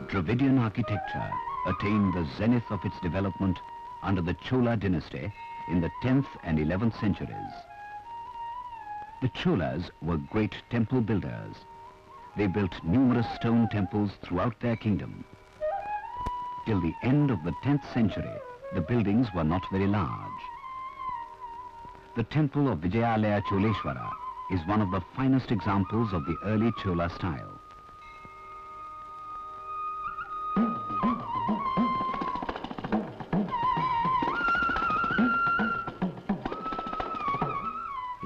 Dravidian architecture attained the zenith of its development under the Chola dynasty in the 10th and 11th centuries. The Cholas were great temple builders. They built numerous stone temples throughout their kingdom. Till the end of the 10th century, the buildings were not very large. The temple of Vijayalaya Cholesvara is one of the finest examples of the early Chola style.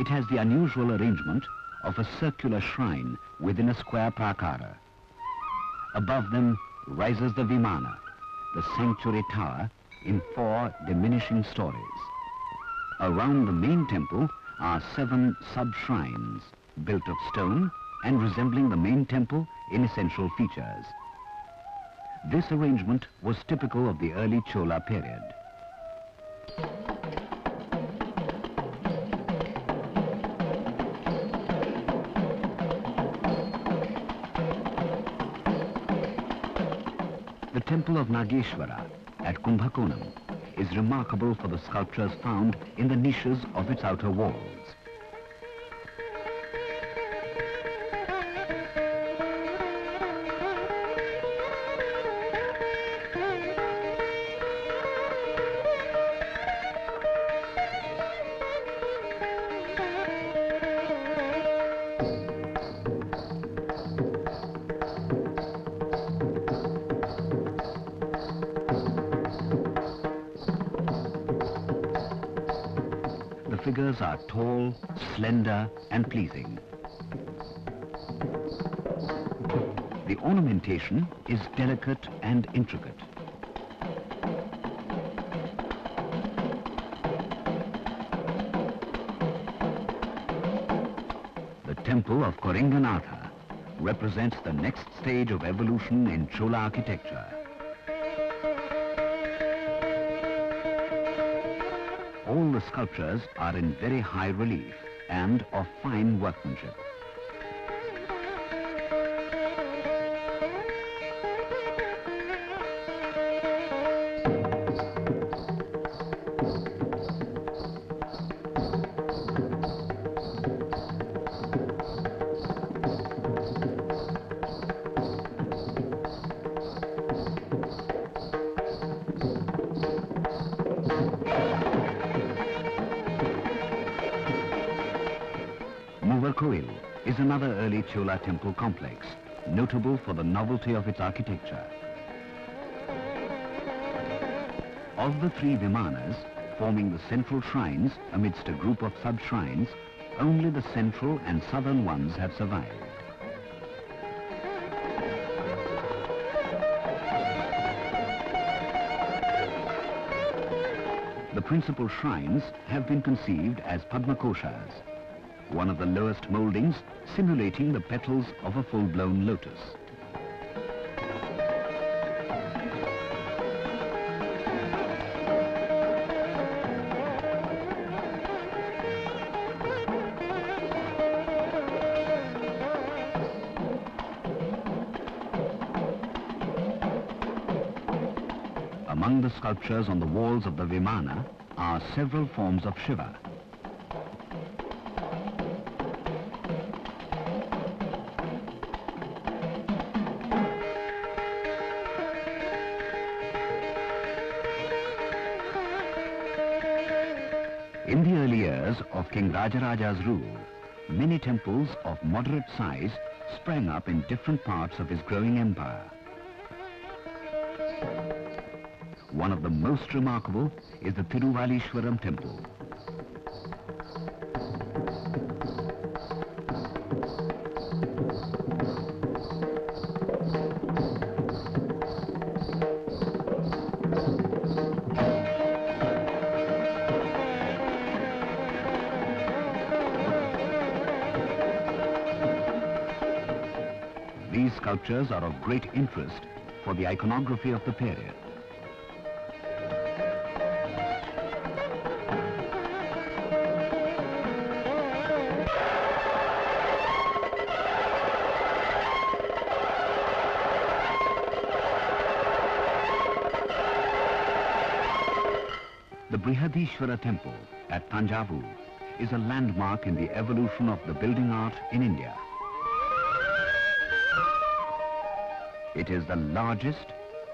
It has the unusual arrangement of a circular shrine within a square prakara. Above them rises the Vimana, the sanctuary tower, in 4 diminishing stories. Around the main temple are 7 sub-shrines, built of stone and resembling the main temple in essential features. This arrangement was typical of the early Chola period. The temple of Nagesvara at Kumbakonam is remarkable for the sculptures found in the niches of its outer walls. The figures are tall, slender and pleasing. The ornamentation is delicate and intricate. The temple of Koringanatha represents the next stage of evolution in Chola architecture. All the sculptures are in very high relief and of fine workmanship. Is another early Chola temple complex, notable for the novelty of its architecture. Of the 3 Vimanas, forming the central shrines amidst a group of sub-shrines, only the central and southern ones have survived. The principal shrines have been conceived as Padmakoshas, one of the lowest mouldings simulating the petals of a full-blown lotus. Among the sculptures on the walls of the Vimana are several forms of Shiva. In the early years of King Nataraja's rule, many temples of moderate size sprang up in different parts of his growing empire. One of the most remarkable is the Tribhuvanam temple. These sculptures are of great interest for the iconography of the period. The Brihadesvara temple at Thanjavur is a landmark in the evolution of the building art in India. It is the largest,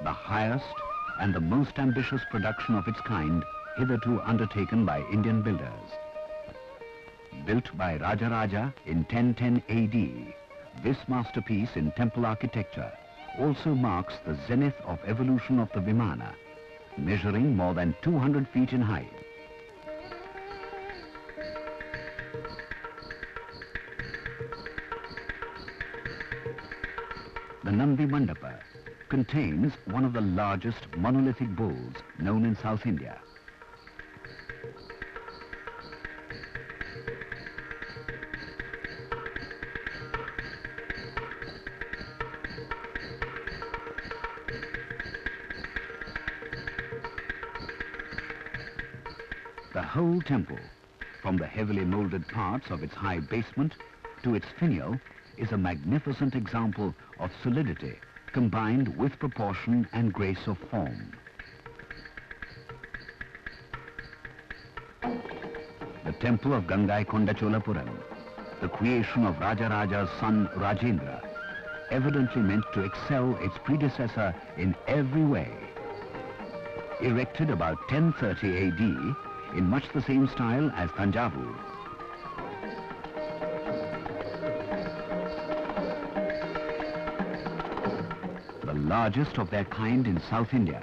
the highest and the most ambitious production of its kind hitherto undertaken by Indian builders. Built by Nataraja in 1010 AD, this masterpiece in temple architecture also marks the zenith of evolution of the Vimana, measuring more than 200 feet in height. The Nandi Mandapa contains one of the largest monolithic bulls known in South India. The whole temple, from the heavily molded parts of its high basement to its finial, is a magnificent example of solidity combined with proportion and grace of form. The temple of Gangaikonda Cholapuram, the creation of Rajaraja's son Rajendra, evidently meant to excel its predecessor in every way. Erected about 1030 AD, in much the same style as Thanjavur. The largest of their kind in South India,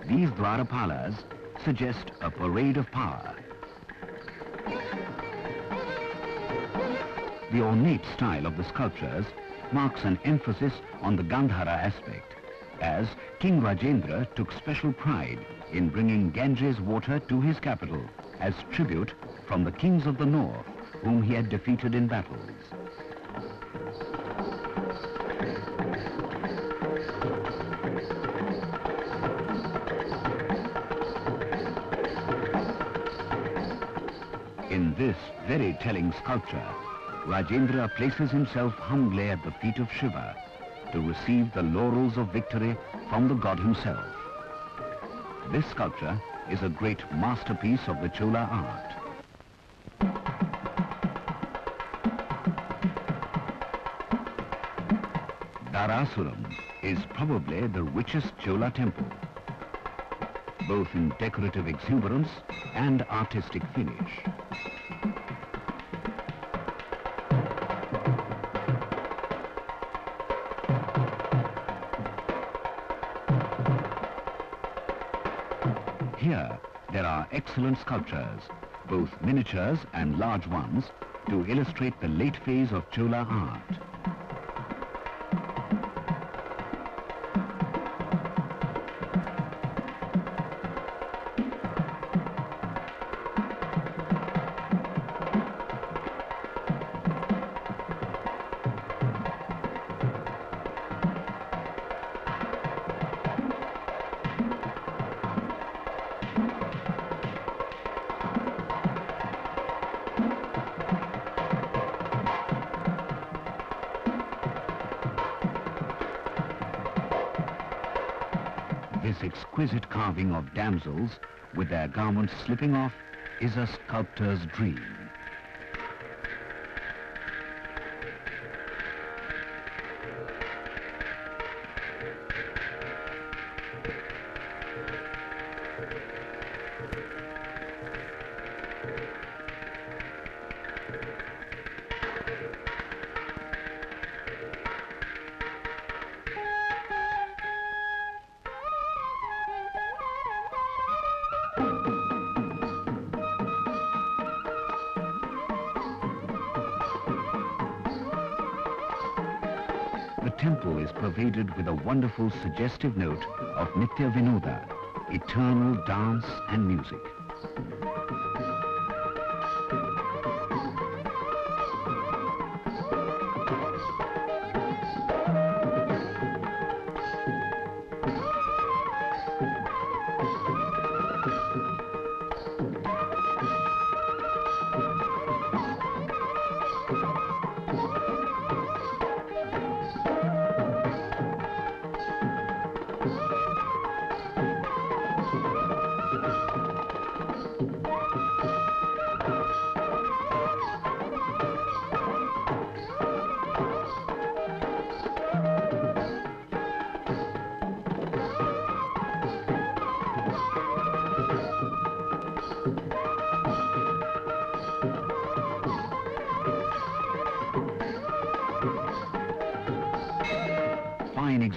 these Dwarapalas suggest a parade of power. The ornate style of the sculptures marks an emphasis on the Gandhara aspect, as King Rajendra took special pride in bringing Ganges water to his capital as tribute from the kings of the north whom he had defeated in battles. In this very telling sculpture, Rajendra places himself humbly at the feet of Shiva to receive the laurels of victory from the god himself. This sculpture is a great masterpiece of the Chola art. Dharasuram is probably the richest Chola temple, both in decorative exuberance and artistic finish. Here, there are excellent sculptures, both miniatures and large ones, to illustrate the late phase of Chola art. This exquisite carving of damsels with their garments slipping off is a sculptor's dream. The temple is pervaded with a wonderful suggestive note of Nitya Vinoda, eternal dance and music.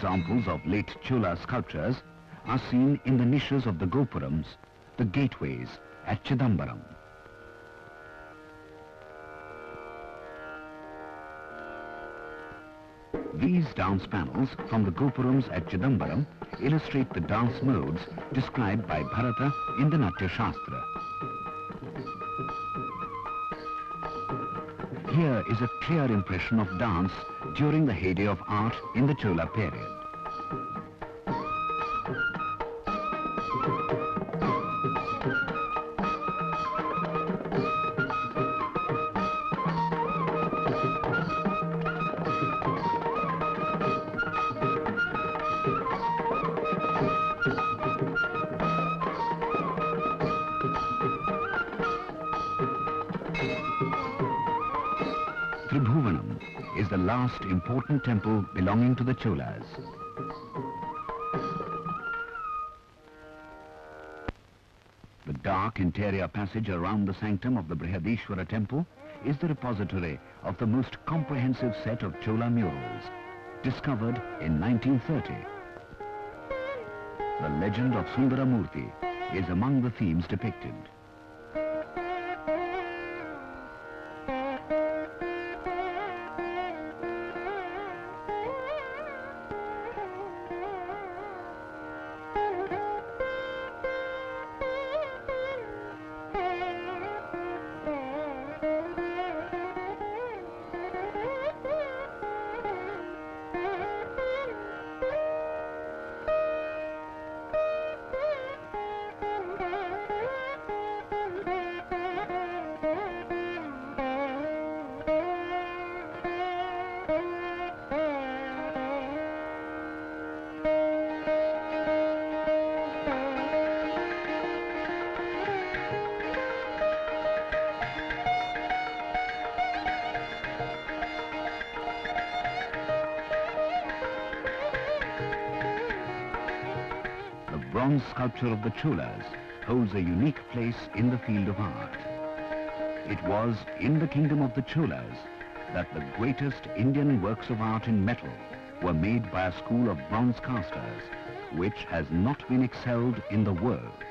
examples of late Chola sculptures are seen in the niches of the gopurams, the gateways at Chidambaram. These dance panels from the gopurams at Chidambaram illustrate the dance modes described by Bharata in the Natya Shastra. Here is a clear impression of dance during the heyday of art in the Chola period. Tribhuvanam is the last important temple belonging to the Cholas. The dark interior passage around the sanctum of the Brihadesvara temple is the repository of the most comprehensive set of Chola murals, discovered in 1930. The legend of Sundaramurti is among the themes depicted. Bronze sculpture of the Cholas holds a unique place in the field of art. It was in the kingdom of the Cholas that the greatest Indian works of art in metal were made by a school of bronze casters, which has not been excelled in the world.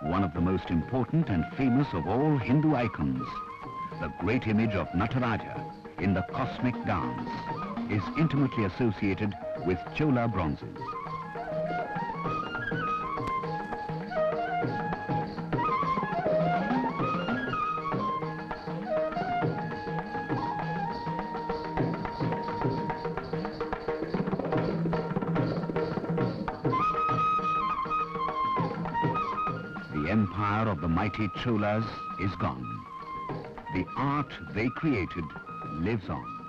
One of the most important and famous of all Hindu icons, the great image of Nataraja in the cosmic dance, is intimately associated with Chola bronzes. The empire of the mighty Cholas is gone. The art they created lives on.